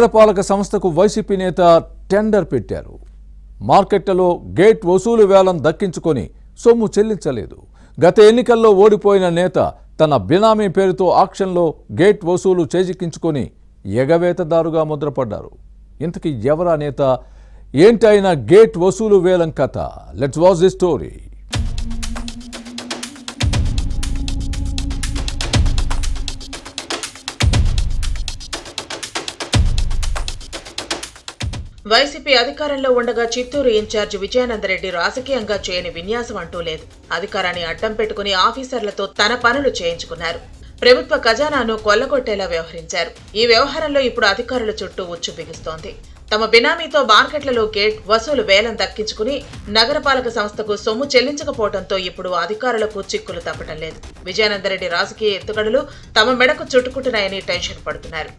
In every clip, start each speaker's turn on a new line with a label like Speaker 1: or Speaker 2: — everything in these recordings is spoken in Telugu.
Speaker 1: నగరపాలక సంస్థకు వైసీపీ నేత టెండర్ పెట్టారు. మార్కెట్లలో గేట్ వసూలు వేలం దక్కించుకొని సొమ్ము చెల్లించలేదు. గత ఎన్నికల్లో ఓడిపోయిన నేత తన బినామీ పేరుతో ఆక్షన్లో గేట్ వసూలు చేజిక్కించుకొని ఎగవేతదారుగా ముద్రపడ్డారు. ఇంతకీ ఎవరా నేత? ఏంటైనా గేట్ వసూలు వేలం కథ? Let's watch the story.
Speaker 2: YCP అధికారంలో ఉండగా చిత్తూరు ఇన్ఛార్జ్ విజయానందరెడ్డి రాజకీయంగా చేయని విన్యాసం అంటూ లేదు. అధికారాన్ని అడ్డం పెట్టుకుని ఆఫీసర్లతో తన పనులు చేయించుకున్నారు. ప్రభుత్వ ఖజానాను కొల్లగొట్టేలా వ్యవహరించారు. ఈ వ్యవహారంలో ఇప్పుడు అధికారుల చుట్టూ ఉచ్చు బిగుస్తోంది. తమ బినామీతో మార్కెట్లలో గేట్ వసూలు వేలం దక్కించుకుని నగరపాలక సంస్థకు సొమ్ము చెల్లించకపోవడంతో ఇప్పుడు అధికారులకు చిక్కులు తప్పటం లేదు. విజయానందరెడ్డి రాజకీయ ఎత్తుగడలు తమ మెడకు చుట్టుకుంటున్నాయని టెన్షన్ పడుతున్నారు.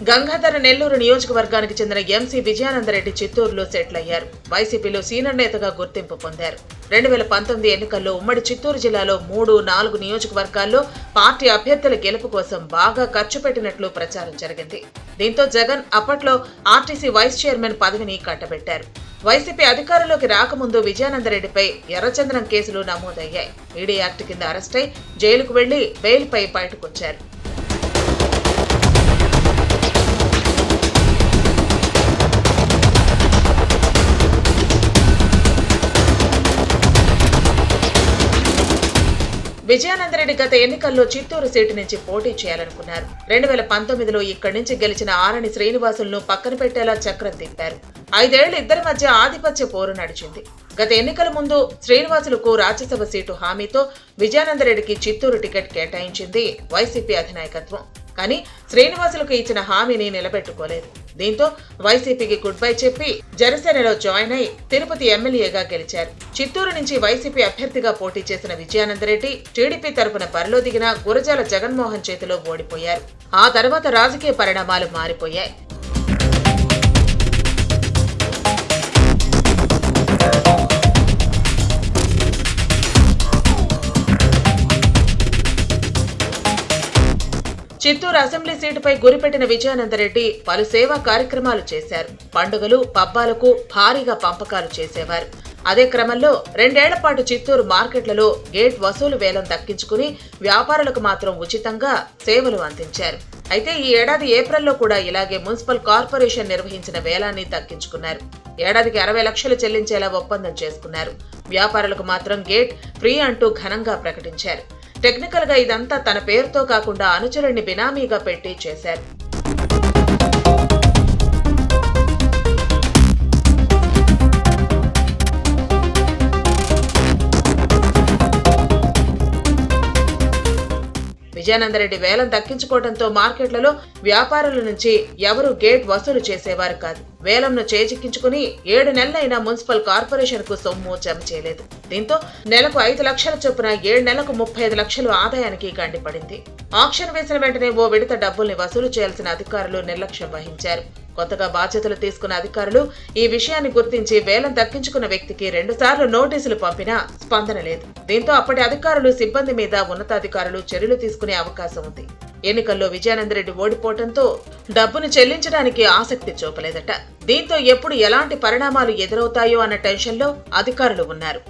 Speaker 2: గంగాధర నెల్లూరు నియోజకవర్గానికి చెందిన ఎంసీ విజయానందరెడ్డి చిత్తూరులో సెటిల్ అయ్యారు. వైసీపీలో సీనియర్ నేతగా గుర్తింపు పొందారు. 2019 ఎన్నికల్లో ఉమ్మడి చిత్తూరు జిల్లాలో 3-4 నియోజకవర్గాల్లో పార్టీ అభ్యర్థుల గెలుపు కోసం బాగా ఖర్చు పెట్టినట్లు ప్రచారం జరిగింది. దీంతో జగన్ అప్పట్లో ఆర్టీసీ వైస్ చైర్మన్ పదవిని కట్టబెట్టారు. వైసీపీ అధికారంలోకి రాకముందు విజయానందరెడ్డిపై ఎర్రచందనం కేసులు నమోదయ్యాయి. ఈడీ యాక్ట్ కింద అరెస్టై జైలుకు వెళ్లి బెయిల్పై బయటకొచ్చారు. విజయానందరెడ్డి గత ఎన్నికల్లో చిత్తూరు సీటు నుంచి పోటీ చేయాలనుకున్నారు. 2019లో ఇక్కడి నుంచి గెలిచిన ఆరణి శ్రీనివాసులను పక్కన పెట్టేలా చక్రం తిప్పారు. 5 ఏళ్లు ఇద్దరి మధ్య ఆధిపత్య పోరు నడిచింది. గత ఎన్నికల ముందు శ్రీనివాసులకు రాజ్యసభ సీటు హామీతో విజయానందరెడ్డికి చిత్తూరు టికెట్ కేటాయించింది వైసీపీ అధినాయకత్వం. కానీ శ్రీనివాసులకు ఇచ్చిన హామీని నిలబెట్టుకోలేదు. దీంతో వైసీపీకి గుడ్ బై చెప్పి జనసేనలో జాయిన్ అయి తిరుపతి ఎమ్మెల్యేగా గెలిచారు. చిత్తూరు నుంచి వైసీపీ అభ్యర్థిగా పోటీ చేసిన విజయానందరెడ్డి టీడీపీ తరపున బరిలో దిగిన గురజాల జగన్మోహన్ చేతిలో ఓడిపోయారు. ఆ తర్వాత రాజకీయ పరిణామాలు మారిపోయాయి. చిత్తూరు అసెంబ్లీ సీటుపై గురిపెట్టిన విజయానందరెడ్డి పలు సేవా కార్యక్రమాలు చేశారు. పండుగలు పబ్బాలకు భారీగా పంపకాలు చేసేవారు. అదే క్రమంలో 2 ఏళ్ల పాటు చిత్తూరు మార్కెట్లలో గేట్ వసూలు వేలం దక్కించుకుని వ్యాపారులకు మాత్రం ఉచితంగా సేవలు అందించారు. అయితే ఈ ఏడాది ఏప్రిల్లో కూడా ఇలాగే మున్సిపల్ కార్పొరేషన్ నిర్వహించిన వేలాన్ని దక్కించుకున్నారు. ఏడాదికి 60 లక్షలు చెల్లించేలా ఒప్పందం చేసుకున్నారు. వ్యాపారులకు మాత్రం గేట్ ఫ్రీ అంటూ ఘనంగా ప్రకటించారు. టెక్నికల్ గా ఇదంతా తన పేరుతో కాకుండా అనుచరుడిని బినామీగా పెట్టి చేశారు. విజయానందరెడ్డి వేలం దక్కించుకోవడంతో మార్కెట్లలో వ్యాపారుల నుంచి ఎవరూ గేట్ వసూలు చేసేవారు కాదు. వేలంను చేజిక్కించుకుని 7 నెలలైనా మున్సిపల్ కార్పొరేషన్ కు సొమ్ము జమ చేయలేదు. దీంతో నెలకు 5 లక్షల చొప్పున 7 నెలలకు 35 లక్షలు ఆదాయానికి గండిపడింది. ఆక్షన్ వేసిన వెంటనే ఓ విడత డబ్బుల్ని వసూలు చేయాల్సిన అధికారులు నిర్లక్ష్యం వహించారు. కొత్తగా బాధ్యతలు తీసుకున్న అధికారులు ఈ విషయాన్ని గుర్తించి వేలం దక్కించుకున్న వ్యక్తికి 2 సార్లు నోటీసులు పంపినా స్పందన లేదు. దీంతో అప్పటి అధికారులు సిబ్బంది మీద ఉన్నతాధికారులు చర్యలు తీసుకునే అవకాశం ఉంది. ఎన్నికల్లో విజయానందరెడ్డి ఓడిపోవడంతో డబ్బును చెల్లించడానికి ఆసక్తి చూపలేదట. దీంతో ఎప్పుడు ఎలాంటి పరిణామాలు ఎదురవుతాయో అన్న టెన్షన్లో అధికారులు ఉన్నారు.